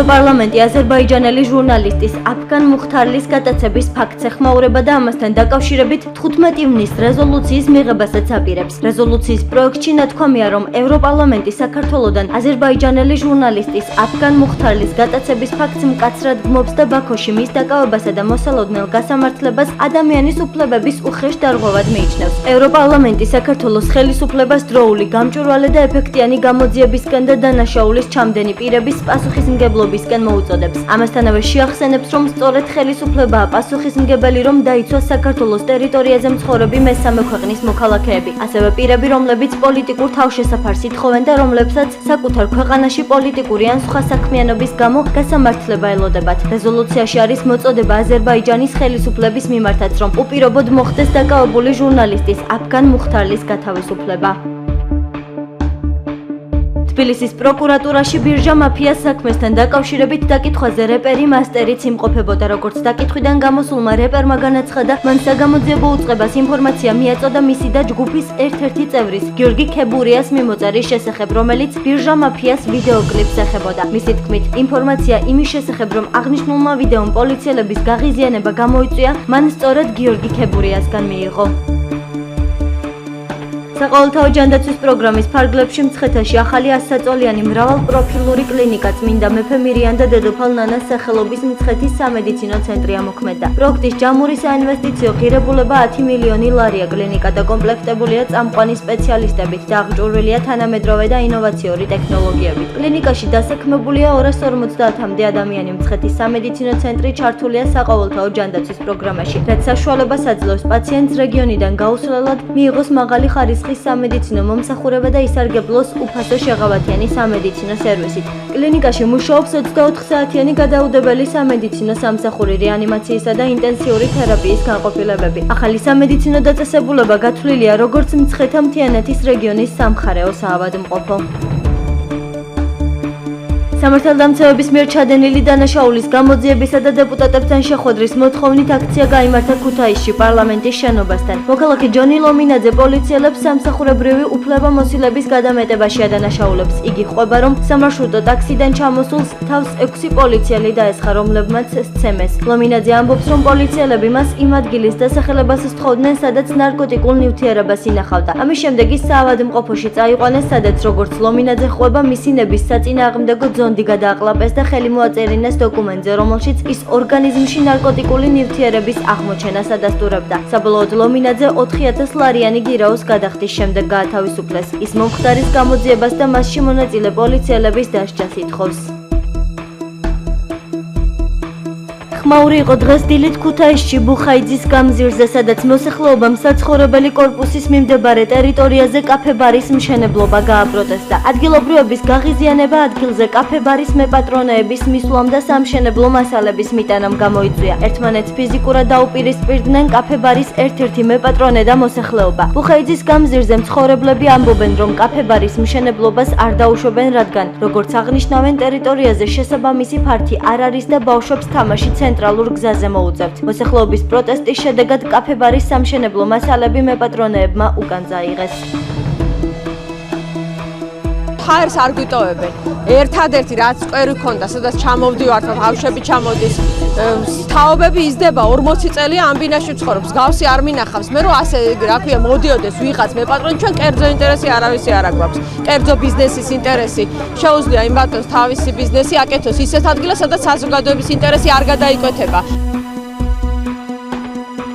ევროპარლამენტი აზერბაიჯანელი ჟურნალისტის აფგან მუხთარლის გატაცების ფაქტს ეხმაურება და ამასთან დაკავშირებით 15 ივნისის რეზოლუციის მიღებასაც აპირებს. რეზოლუციის პროექტში ნათქვამია, რომ ევროპარლამენტი საქართველოდან აზერბაიჯანელი ჟურნალისტის აფგან მუხთარლის გატაცების ფაქტს მკაცრად გმობს და ბაქოში მის დაკავებასა და მოსალოდნელ გასამართლებას ადამიანის უფლებების უხეშ დარღვევად მიიჩნევს. ევროპარლამენტი საქართველოს ხელისუფლებას დროული, გამჭვირვალე და ეფექტიანი გამოძიებისკენ და დანაშაულის ჩამდენი პირების პასუხისმგებლობისკენ მოუწოდებს. ამასთანავე შეახსენებს, რომ სწორედ ხელისუფლებაა პასუხისმგებელი, რომ დაიცვას საქართველოს ტერიტორიაზე მცხოვრები მესამე ქვეყნის მოქალაქეები, ასევე პირები, რომლებიც პოლიტიკურ თავშესაფარს ითხოვენ და რომლებსაც საკუთარ ქვეყანაში პოლიტიკური ან სხვა საქმიანობის გამო გასამართლება ელოდებათ. რეზოლუციაში არის მოწოდება აზერბაიჯანის ხელისუფლების მიმართაც, რომ უპირობოდ მოხდეს დაკავებული ჟურნალისტის აფგან მუხთარლის გათავისუფლება. თბილისის პროკურატურაში ბირჟა მაფიას საქმესთან დაკავშირებით დაკითხვაზე რეპერი მასტერიც იმყოფებოდა, როგორც დაკითხვიდან გამოსულმა რეპერმა განაცხადა, მან საგამოძიებო უწყებას ინფორმაცია მიაწოდა მისი და ჯგუფის ერთ-ერთი წევრის, გიორგი ქებურიას მიმოწერის შესახებ, რომელიც ბირჟა მაფიას ვიდეოკლიპს ეხებოდა. მისი თქმით, ინფორმაცია იმის შესახებ, რომ აღნიშნულმა ვიდეომ პოლიციელების გაღიზიანება გამოიწვია, მან სწორედ გიორგი ქებურიასგან მიიღო. საყოველთაო ჯანდაცვის პროგრამის ფარგლებში მცხეთაში ახალი 100 საწოლიანი მრავალპროფილური კლინიკა წმინდა მეფე მირიან და დედოფალ ნანას სახელობის მცხეთის სამედიცინო ცენტრი ამოქმედა. პროექტის ჯამური საინვესტიციო ღირებულება 10 მილიონი ლარია. კლინიკა დაკომპლექტებულია წამყვანი სპეციალისტებით და აღჭურვილია თანამედროვე და ინოვაციური ტექნოლოგიებით. კლინიკაში დასაქმებულია 250-მდე ადამიანი. მცხეთის სამედიცინო ცენტრი ჩართულია საყოველთაო ჯანდაცვის პროგრამაში, რაც საშუალებას აძლევს პაციენტს რეგიონიდან გაუსვლელად მიიღოს მაღალი ხარისხის სამედიცინო მომსახურება და ისარგებლოს უფასო შეღავათიანი სამედიცინო სერვისით. კლინიკაში მუშაობს 24 საათიანი გადაუდებელი სამედიცინო სამსახური, რეანიმაციისა და ინტენსიური თერაპიის განყოფილებები. ახალი სამედიცინო დაწესებულება გათვლილია როგორც მცხეთა მთიანეთის რეგიონის სამხარეო საავადმყოფო. სამართალდამცავების მიერ ჩადენილი დანაშაულის გამოძიებისა და დეპუტატებთან შეხვედრის მოთხოვნით აქცია გაიმართა ქუთაისში პარლამენტის შენობასთან. მოქალაქე ჯონი ლომინაძე პოლიციელებს სამსახურებრივი უფლებამოსილების გადამეტებაში ადანაშაულებს. იგი ხვება, რომ სამარშრუტო ტაქსიდან ჩამოსულს თავს 6 პოლიციელი დაესხა, რომლებმაც სცემეს. ლომინაძე ამბობს, რომ პოლიციელები მას იმ ადგილის დასახელებას სთხოვდნენ, სადაც ნარკოტიკულ ნივთიერებას ინახავდა. ამის შემდეგ ის საავადმყოფოში წაიყვანეს, სადაც როგორც ლომინაძე ხვება, მისი ნების საწინააღმდეგო ზონდი გადააყლაპეს და ხელი მოაწერინეს დოკუმენტზე, რომელშიც ის ორგანიზმში ნარკოტიკული ნივთიერების აღმოჩენას ადასტურებდა. საბოლოოდ ლომინაძე 4000 ლარიანი გირაოს გადახდის შემდეგ გაათავისუფლეს. ის მომხდარის გამოძიებას და მასში მონაწილე პოლიციელების დასჯას ითხოვს. ხმაური იყო დღეს დილით ქუთაისში ბუხაიძის გამზირზე, სადაც მოსახლეობამ საცხოვრებელი კორპუსის მიმდებარე ტერიტორიაზე კაფე-ბარის მშენებლობა გააპროტესტა. ადგილობრივების გაღიზიანება ადგილზე კაფე-ბარის მეპატრონეების მისვლამ და სამშენებლო მასალების მიტანამ გამოიწვია. ერთმანეთს ფიზიკურად დაუპირისპირდნენ კაფე-ბარის ერთ-ერთი მეპატრონე და მოსახლეობა. ბუხაიძის გამზირზე მცხოვრებლები ამბობენ, რომ კაფე-ბარის მშენებლობას არ დაუშვებენ, რადგან, როგორც აღნიშნავენ, ტერიტორიაზე შესაბამისი ფართი არ არის და ბავშვებს თამაში ცენტრალურ გზაზე მოუწევთ. მოსახლეობის პროტესტის შედეგად კაფე-ბარის სამშენებლო მასალები მეპატრონეებმა უკან წაიღეს. ხარს არ გვიტოვებენ. ერთადერთი რაც კვერი ქონდა, სადაც ჩამოვდივართ, ბავშვები ჩამოდის, თაობები იზრდება 40 წელი ამ ბინაში ცხოვრობს. გავსი არ მინახავს. მე რომ ასე რა ქვია, მოდიოდეს ვიღაც მეპატრონე, ჩვენ კერძო ინტერესი არავისი არ აგვაქვს. კერძო ბიზნესის ინტერესი შეუძლია იმ ბატონს თავისი ბიზნესი აკეთოს ისეთ ადგილას, სადაც საზოგადოების ინტერესი არ გადაიკვეთება.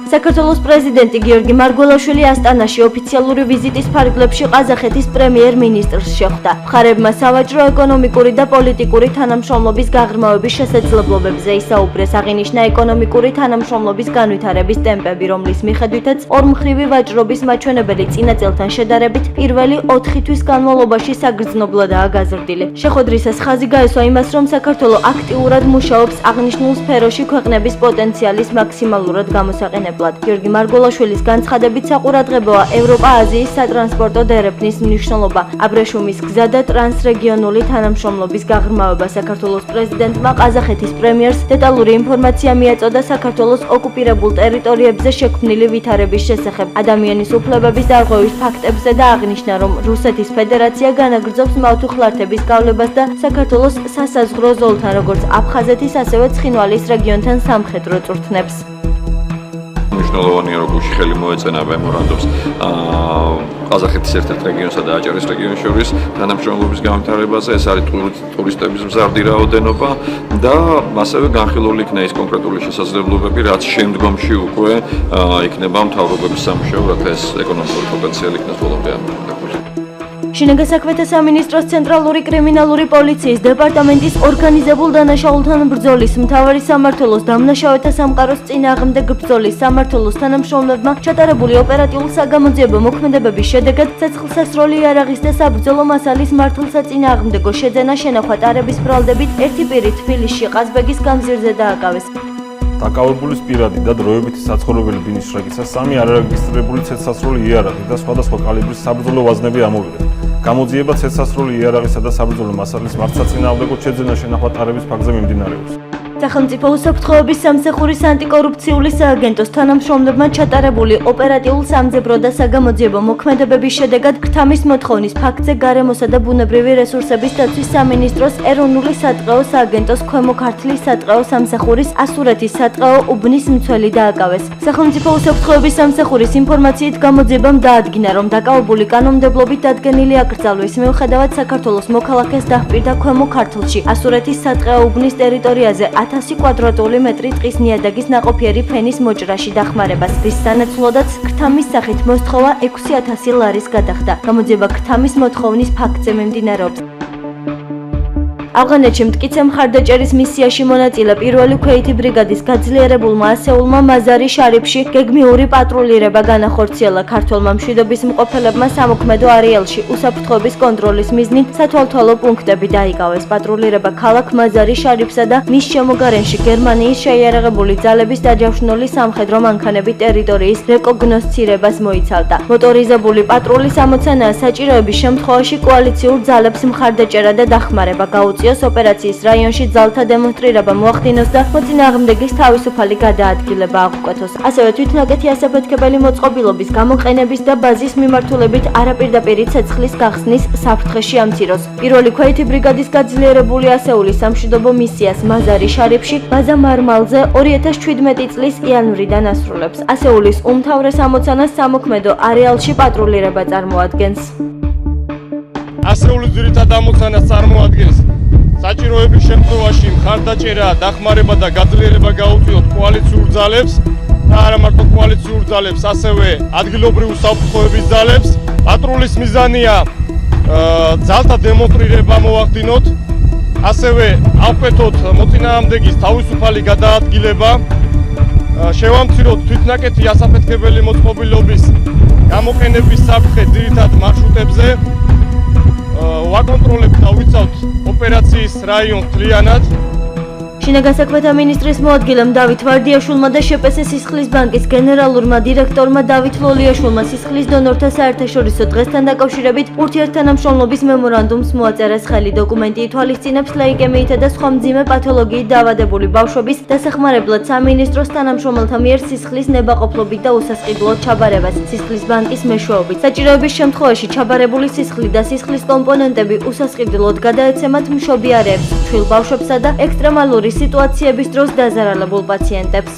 საქართველოს პრეზიდენტი გიორგი მარგველაშვილი ასტანაში ოფიციალური ვიზიტის ფარგლებში ყაზახეთის პრემიერ-მინისტრს შეხვდა. მხარეებმა სავაჭრო, ეკონომიკური და პოლიტიკური თანამშრომლობის გაღრმავების შესაძლებლობებზე ისაუბრეს. აღინიშნა ეკონომიკური თანამშრომლობის განვითარების ტემპები, რომლის მიხედვითაც ორმხრივი ვაჭრობის მაჩვენებელი წინა წელთან შედარებით პირველი 4 თვის განმავლობაში საგრძნობლადაა გაზრდილი. შეხვედრისას ხაზი გაესვა იმას, რომ საქართველო აქტიურად მუშაობს აღნიშნულ სფეროში ქვეყნების პოტენციალის მაქსიმალურად გამოსაყენებლად. დასახმარებლად. გიორგი მარგველაშვილის განცხადებით საყურადღებოა ევროპა-აზიის სატრანსპორტო დერეფნის მნიშვნელობა, აბრეშუმის გზა და ტრანსრეგიონული თანამშრომლობის გაღრმავება. საქართველოს პრეზიდენტმა ყაზახეთის პრემიერს დეტალური ინფორმაცია მიაწოდა საქართველოს ოკუპირებულ ტერიტორიებზე შექმნილი ვითარების შესახებ, ადამიანის უფლებების დარღვევის ფაქტებზე და აღნიშნა, რომ რუსეთის ფედერაცია განაგრძობს მავთუხლართების გავლებას და საქართველოს სასაზღვრო ზოლთან, როგორც აფხაზეთის, ასევე ცხინვალის რეგიონთან სამხედრო წვრთნებს. მნიშვნელოვანია, რომ გუშინ ხელი მოეწენა მემორანდუმს ყაზახეთის ერთ-ერთ რეგიონსა და აჭარის რეგიონს შორის თანამშრომლობის განვითარებაზე. ეს არის ტურისტების მზარდი რაოდენობა და ასევე განხილული იქნა ის კონკრეტული შესაძლებლობები, რაც შემდგომში უკვე იქნება მთავრობების სამუშაო, რათა ეს ეკონომიკური პოტენციალი იქნას ბოლომდე ამოქმედებული. შინაგან საქმეთა სამინისტროს ცენტრალური კრიმინალური პოლიციის დეპარტამენტის ორგანიზებულ დანაშაულთან ბრძოლის მთავარი სამმართველოს დამნაშავეთა სამყაროს წინააღმდეგ ბრძოლის სამმართველოს თანამშრომლებმა ჩატარებული ოპერატიულ-საგამოძიებო მოქმედებების შედეგად ცეცხლსასროლი იარაღის და საბრძოლო მასალის მართლსაწინააღმდეგო შეძენა შენახვა ტარების ბრალდებით ერთი პირი თბილისში ყაზბეგის გამზირზე დააკავეს. დაკავებულის პირადი და დროებითი საცხოვრებელი ბინის შრაგისა 3 არარეგისტრირებული ცეცხლსასროლი იარაღი და სხვადასხვა კალიბრის საბრძოლო ვაზნები ამოვიღეს. გამოძიება ცეცხლსასროლი იარაღისა და საბრძოლო მასალის მართლსაწინააღმდეგო შეძენა შენახვა ტარების ფაქტზე მიმდინარეობს. სახელმწიფო უსაფრთხოების სამსახურის ანტიკორუფციული სააგენტოს თანამშრომლებმა ჩატარებული ოპერატიულ-სამძებრო და საგამოძიებო მოქმედებების შედეგად ქრთამის მოთხოვნის ფაქტზე გარემოსა და ბუნებრივი რესურსების დაცვის სამინისტროს ეროვნული სატყეო სააგენტოს ქვემო ქართლის სატყეო სამსახურის ასურეთის სატყეო უბნის მცველი დააკავეს. სახელმწიფო უსაფრთხოების სამსახურის ინფორმაციით გამოძიებამ დაადგინა, რომ დაკავებული კანონმდებლობით დადგენილი აკრძალვის მიუხედავად საქართველოს მოქალაქეს დაჰპირდა ქვემო ქართლში ასურეთის სატყეო უბნის ტერიტორიაზე 1000 კვადრატული მეტრი ტყის ნიადაგის ნაყოფიერი ფენის მოჭრაში დახმარებას, რის სანაცვლოდაც ქრთამის სახით მოსთხოვა 6000 ლარის გადახდა. გამოძიება ქრთამის მოთხოვნის ფაქტზე მიმდინარეობს. ავღანეთში მტკიცე მხარდაჭერის მისიაში მონაწილე პირველი ქვეითი ბრიგადის გაძლიერებულმა ასეულმა მაზარი შარიფში გეგმიური პატრულირება განახორციელა. ქართველმა მშვიდობის მყოფელებმა სამოქმედო არეალში უსაფრთხოების კონტროლის მიზნით სათვალთვალო პუნქტები დაიკავეს. პატრულირება ქალაქ მაზარი შარიფსა და მის შემოგარენში გერმანიის შეიარაღებული ძალების დაჯავშნული სამხედრო მანქანების ტერიტორიის რეკოგნოსცირებას მოიცავდა. მოტორიზებული პატრულის ამოცანაა საჭიროების შემთხვევაში კოალიციურ ძალებს მხარდაჭერა და დახმარება გაუწიოს ოპერაციის რაიონში ძალთა დემონსტრირება მოახდინოს და მოწინააღმდეგის თავისუფალი გადაადგილება აღუკვეთოს. ასევე თვითნაკეთი ასაფეთქებელი მოწყობილობის გამოყენების და ბაზის მიმართულებით არაპირდაპირი ცეცხლის გახსნის საფრთხეში ამციროს. პირველი ქვეითი ბრიგადის გაძლიერებული ასეულის სამშვიდობო მისიას მაზარი შარიფში ბაზა მარმალზე 2017 წლის იანვრიდან ასრულებს. ასეულის უმთავრეს ამოცანას სამოქმედო არეალში პატრულირება წარმოადგენს. ასეულის ძირითად ამოცანას წარმოადგენს საჭიროების შემთხვევაში მხარდაჭერა, დახმარება და გაძლიერება გაუწიოთ კოალიციურ ძალებს და არა მარტო კოალიციურ ძალებს, ასევე ადგილობრივი უსაფრთხოების ძალებს. პატრულის მიზანია ძალთა დემონსტრირება მოახდინოთ, ასევე ავკვეთოთ მოწინააღმდეგის თავისუფალი გადაადგილება, შევამციროთ თვითნაკეთი ასაფეთქებელი მოწყობილობის გამოყენების საფრთხე ძირითად მარშრუტებზე. ვაკონტროლებთ და ვიცავთ ოპერაციის რაიონს მთლიანად. შინაგან საქმეთა მინისტრის მოადგილემ დავით ვარდიაშვილმა და შპს სისხლის ბანკის გენერალურმა დირექტორმა დავით ლოლიაშვილმა სისხლის დონორთა საერთაშორისო დღესთან დაკავშირებით ურთიერთთანამშრომლობის მემორანდუმს მოაწერეს ხელი. დოკუმენტი ითვალისწინებს ლეიკემიითა და სხვა მძიმე პათოლოგიით დაავადებული ბავშვების დასახმარებლად სამინისტროს თანამშრომელთა მიერ სისხლის ნებაყოფლობით და უსასყიდლოდ ჩაბარებას სისხლის ბანკის მეშვეობით. საჭიროების შემთხვევაში ჩაბარებული სისხლი და სისხლის კომპონენტები უსასყიდლოდ გადაეცემათ მშობიარეებს, ჩვილ ბავშვებსა და ექსტრემალური სიტუაციების დროს დაზარალებულ პაციენტებს.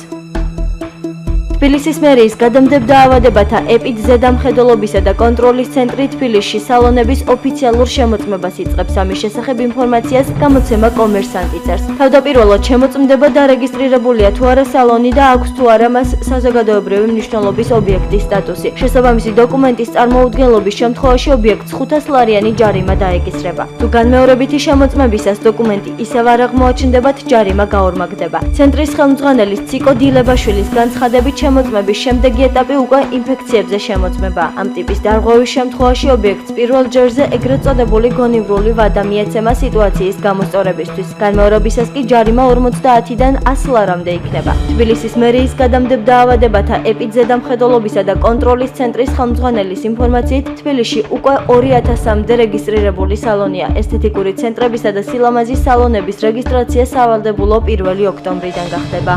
თბილისის მერიის გადამდებდა დაავადებათა ეპიდზედამხედველობისა და კონტროლის ცენტრი თბილისში სალონების ოფიციალურ შემოწმებას იწყებს. ამის შესახებ ინფორმაციას გამოცემა კომერსანტი წერს. თავდაპირველად შემოწმდება დარეგისტრირებულია თუ არა სალონი და აქვს თუ არა მას საზოგადოებრივი მნიშვნელობის ობიექტის სტატუსი. შესაბამისი დოკუმენტის წარმოუდგენლობის შემთხვევაში ობიექტს 500 ლარიანი ჯარიმა დაეკისრება. თუ განმეორებითი შემოწმებისას დოკუმენტი ისევ არ აღმოაჩნდებათ, ჯარიმა გაორმაგდება. ცენტრის ხელმძღვანელის ციკო დილებაშვილის განცხადებით შემოწმების შემდეგი ეტაპი უკვე ინფექციებზე შემოწმება. ამ ტიპის დარღვევის შემთხვევაში ობიექტს პირველ ჯერზე ეგრეთ წოდებული გონივრული ვადა მიეცემა სიტუაციის გამოსწორებისთვის. განმეორებისას კი ჯარიმა 50-დან 100 ლარამდე იქნება. თბილისის მერიის გადამდებდა დაავადებათა ეპიდზედამხედველობისა და კონტროლის ცენტრის ხელმძღვანელის ინფორმაციით, თბილისში უკვე 2000-მდე რეგისტრირებული სალონია. ესთეტიკური ცენტრებისა და სილამაზის სალონების რეგისტრაცია სავალდებულო 1 ოქტომბრიდან გახდება.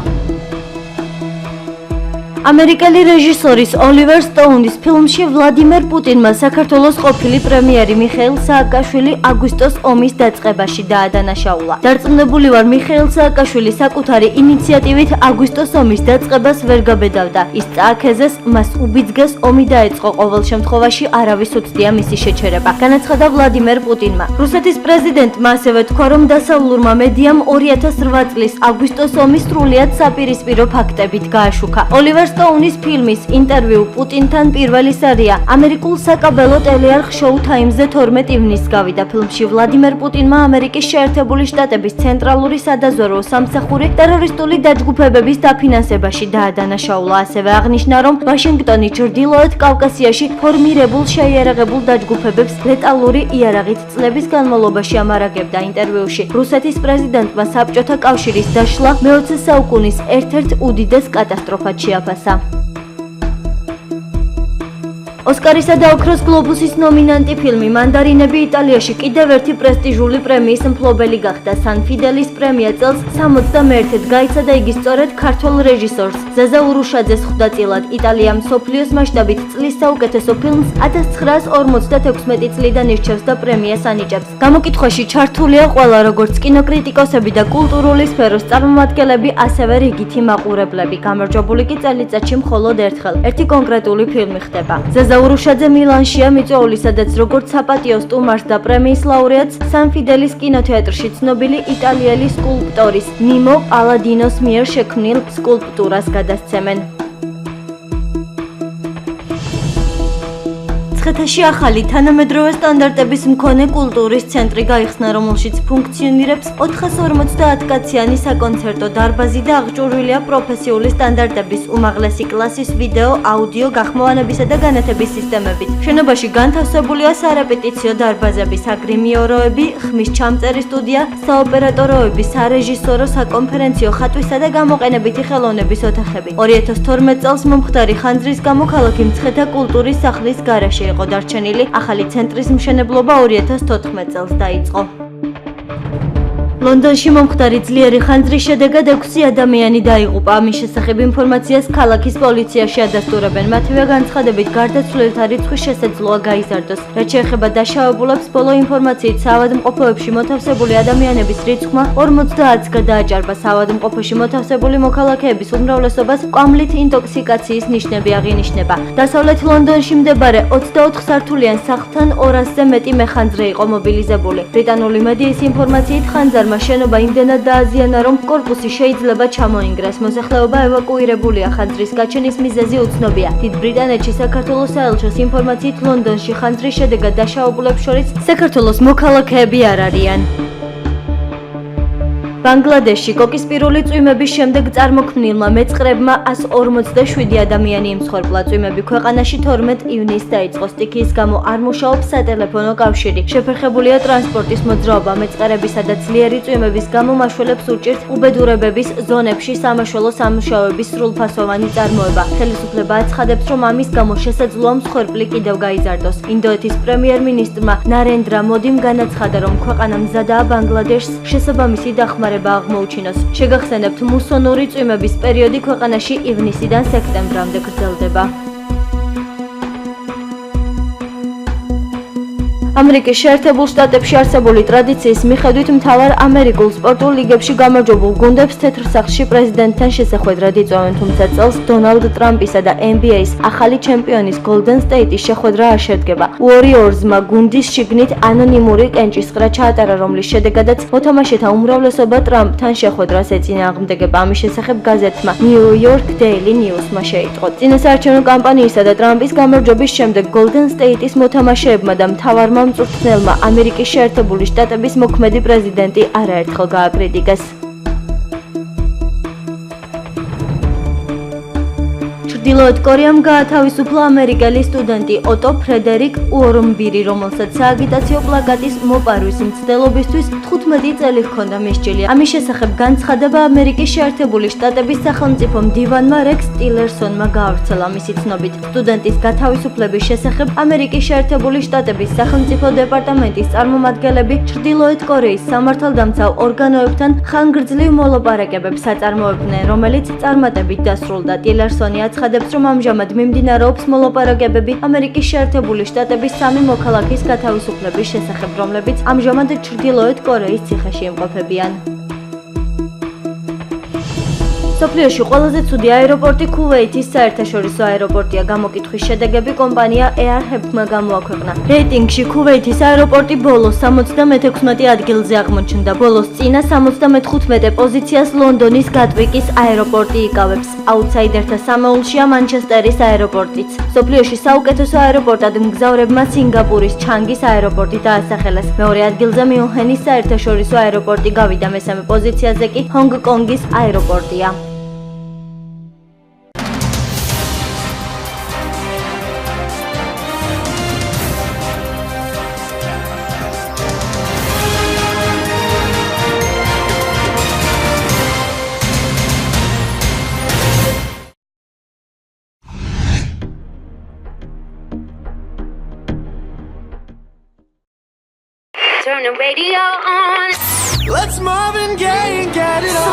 ამერიკელი რეჟისორის ოლივერ სტოუნის ფილმში ვლადიმერ პუტინმა საქართველოს ყოფილი პრემიერი მიხეილ სააკაშვილი აგვისტოს ომის დაწყებაში დაადანაშაულა. დარწმუნებული ვარ, მიხეილ სააკაშვილი საკუთარი ინიციატივით აგვისტოს ომის დაწყებას ვერ გაბედავდა. ის წააქეზეს, მას უბიძგეს, ომი დაეწყო, ყოველ შემთხვევაში არავის უცდია მისი შეჩერება. განაცხადა ვლადიმერ პუტინმა. რუსეთის პრეზიდენტმა ასევე თქვა, რომ დასავლურმა მედიამ 2008 წლის აგვისტოს ომის სრულიად საპირისპირო ფაქტებით გააშუქა. ოლივერ სტოუნის ფილმის ინტერვიუ პუტინთან პირველი სერია ამერიკულ საკაბელო ტელეარხ შოუ თაიმზე 12 ივნისს გავიდა. ფილმში ვლადიმერ პუტინმა ამერიკის შეერთებული შტატების ცენტრალური სადაზვერვო სამსახური ტერორისტული დაჯგუფებების დაფინანსებაში დაადანაშაულა. ასევე აღნიშნა, რომ ვაშინგტონი ჩრდილოეთ კავკასიაში ფორმირებულ შეიარაღებულ დაჯგუფებებს ლეტალური იარაღით წლების განმავლობაში ამარაგებდა. ინტერვიუში რუსეთის პრეზიდენტმა საბჭოთა კავშირის დაშლა მე-20 საუკუნის ერთ-ერთ უდიდეს კატასტროფად შეაფასა. ოსკარისა და ოქროს გლობუსის ნომინანტი ფილმი მანდარინები იტალიაში კიდევ ერთი პრესტიჟული პრემიის მფლობელი გახდა. სან ფიდელის პრემია წელს 61-ად გაიცა და იგი სწორედ ქართველ რეჟისორს ზაზა ურუშაძეს ხვდა წილად. იტალია მსოფლიოს მასშტაბით წლის საუკეთესო ფილმს 1956 წლიდან ირჩევს და პრემიას ანიჭებს. გამოკითხვაში ჩართულია ყველა, როგორც კინოკრიტიკოსები და კულტურული სფეროს წარმომადგენლები, ასევე რიგითი მაყურებლები. გამარჯვებული კი წელიწადში მხოლოდ ერთხელ ერთი კონკრეტული ფილმი ხდება. ურუშაძე მილანშია მიწვეული, სადაც როგორც საპატიო სტუმარს და პრემიის ლაურეატს სან ფიდელის კინოთეატრში ცნობილი იტალიელი სკულპტორის ნიმო პალადინოს მიერ შექმნილ სკულპტურას გადასცემენ. მცხეთაში ახალი თანამედროვე სტანდარტების მქონე კულტურის ცენტრი გაიხსნა, რომელშიც ფუნქციონირებს 450 კაციანი საკონცერტო დარბაზი და აღჭურვილია პროფესიული სტანდარტების უმაღლესი კლასის ვიდეო, აუდიო, გახმოვანებისა და განათების სისტემებით. შენობაში განთავსებულია სარეპეტიციო დარბაზები, საგრიმიოროები, ხმის ჩამწერი სტუდია, საოპერატოროები, სარეჟისორო, საკონფერენციო, ხატვისა და გამოყენებითი ხელოვნების ოთახები. 2012 წელს მომხდარი ხანძრის გამო ქალაქი მცხეთა კულტურის სახლის გარეშე იყო დარჩენილი. ახალი ცენტრის მშენებლობა 2014 წელს დაიწყო. ლონდონში მომხდარი ძლიერი ხანძრის შედეგად 6 ადამიანი დაიღუპა. ამის შესახებ ინფორმაციას ქალაქის პოლიციაში ადასტურებენ. მათივე განცხადებით გარდაცვლილთა რიცხვის შესაძლოა გაიზარდოს. რაც შეეხება დაშავებულებს, ბოლო ინფორმაციით საავადმყოფოებში მოთავსებული ადამიანების რიცხვმა 50-ს გადააჭარბა. საავადმყოფოში მოთავსებული მოქალაქეების უმრავლესობას კვამლით ინტოქსიკაციის ნიშნები აღინიშნება. დასავლეთ ლონდონში მდებარე 24 სართულიან სახლთან 200-ზე მეტი მეხანძრე იყო მობილიზებული. ბრიტანული მედიის ინფორმაციით ხანძარმა შენობა იმდენად დააზიანა, რომ კორპუსი შეიძლება ჩამოინგრას. მოსახლეობა ევაკუირებულია. ხანძრის გაჩენის მიზეზი უცნობია. დიდ ბრიტანეთში საქართველოს საელჩოს ინფორმაციით ლონდონში ხანძრის შედეგად დაშავებულებს შორის საქართველოს მოქალაქეები არ არიან. ბანგლადეშში კოკისპირული წვიმების შემდეგ წარმოქმნილმა მეწყრებმა 147 ადამიანი იმსხვერპლა. წვიმები ქვეყანაში 12 ივნისს დაიწყო. სტიქიის გამო არ მუშაობს სატელეფონო კავშირი. შეფერხებულია ტრანსპორტის მოძრაობა. მეწყრებისა და ძლიერი წვიმების გამო მაშველებს უჭირთ უბედურებების ზონებში სამაშველო სამუშაოების სრულფასოვანი წარმოება. ხელისუფლება აცხადებს, რომ ამის გამო შესაძლოა მსხვერპლი კიდევ გაიზარდოს. ინდოეთის პრემიერ-მინისტრმა ნარენდრა მოდიმ განაცხადა, რომ ქვეყანა მზადაა ბანგლადეშს შესაბამისი დახმარება აღმოუჩინოს. შეგახსენებთ, მუსონური წვიმების პერიოდი ქვეყანაში ივნისიდან სექტემბრამდე გრძელდება. ამერიკის შეერთებულ შტატებში არსებული ტრადიციის მიხედვით მთავარ ამერიკულ სპორტულ ლიგებში გამარჯვებულ გუნდებს თეთრ სახლში პრეზიდენტთან შესახვედრად იწვევენ, თუმცა წელს დონალდ ტრამპისა და NBA-ის ახალი ჩემპიონის Golden State-ის შეხვედრა არ შედგება. Warriors-მა გუნდის შიგნით ანონიმური კენჭისყრა ჩაატარა, რომლის შედეგადაც მოთამაშეთა უმრავლესობა ტრამპთან შეხვედრას ეწინააღმდეგება. ამის შესახებ გაზეთმა New York Daily News-მა შეიტყო. წინასაარჩევნო კამპანიისა და ტრამპის გამარჯვების შემდეგ Golden State-ის მოთამაშეებმა და მთავარმა მწვრთნელმა ამერიკის შეერთებული შტატების მოქმედი პრეზიდენტი არაერთხელ გააკრიტიკეს. ჩრდილოეთ კორეამ გაათავისუფლა ამერიკელი სტუდენტი ოტო ფრედერიკ უორმბირი, რომელსაც სააგიტაციო პლაკატის მოპარვის მცდელობისთვის 15 წელი ჰქონდა მისჯილი. ამის შესახებ განცხადება ამერიკის შეერთებული შტატების სახელმწიფო მდივანმა რექს ტილერსონმა გაავრცელა. მისი ცნობით, სტუდენტის გათავისუფლების შესახებ ამერიკის შეერთებული შტატების სახელმწიფო დეპარტამენტის წარმომადგენლები ჩრდილოეთ კორეის სამართალდამცავ ორგანოებთან ხანგრძლივ მოლაპარაკებებს აწარმოებდნენ, რომელიც წარმატებით დასრულდა. ტილერსონი აცხადებს, რომ ამჟამად მიმდინარეობს მოლაპარაკებები ამერიკის შეერთებული შტატების 3 მოქალაქის გათავისუფლების შესახებ, რომლებიც ამჟამად ჩრდილოეთ კორეის ციხეში იმყოფებიან. სოფლიოში ყველაზე ცუდი აეროპორტი ქუვეითის საერთაშორისო აეროპორტია. გამოკითხვის შედეგები კომპანია Airhep-მა გამოაქვეყნა. რეიტინგში ქუვეითის აეროპორტი ბოლოს 76 ადგილზე აღმოჩნდა. ბოლოს წინა 75 პოზიციას ლონდონის გატვიკის აეროპორტი იკავებს. აუთსაიდერთა სამეულშია მანჩესტერის აეროპორტიც. სოფლიოში საუკეთესო აეროპორტად მგზავრებმა სინგაპურის ჩანგის აეროპორტი დაასახელეს. მეორე ადგილზე მიუნჰენის საერთაშორისო აეროპორტი გავიდა. მესამე პოზიციაზე კი ჰონგ-კონგის აეროპორტია. Turn the radio on. Let's Marvin Gaye and get it on.